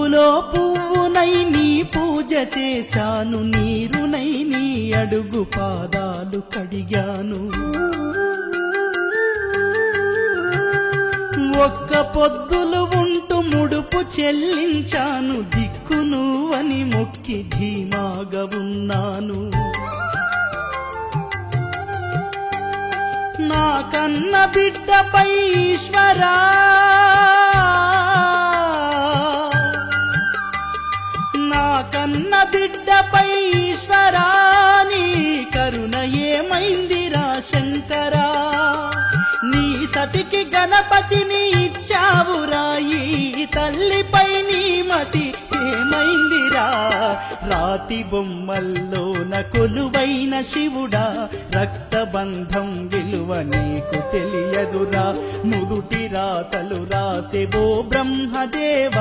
పూలో పువ్వునై నీ పూజ చేశాను, నీరునై నీ అడుగు పాదాలు కడిగాను. ఒక్క పొద్దులు ఉంటూ ముడుపు చెల్లించాను, దిక్కును అని మొక్కి ధీమాగా ఉన్నాను. నా కన్న బిడ్డపై ఈశ్వరా, నా కన్న బిడ్డపై ఈశ్వరా, నీ కరుణ ఏమైందిరా శంకరా. నీ సతికి గణపతిని ఇచ్చావురా, ఈ తల్లిపై నీ మతి ఏమైందిరా. రాతి బొమ్మల్లోన కొలువైన శివుడా, రక్తబంధం విలువ నీకు తెలియదురా. నుదుటి రాతలు రాసెవో బ్రహ్మదేవా,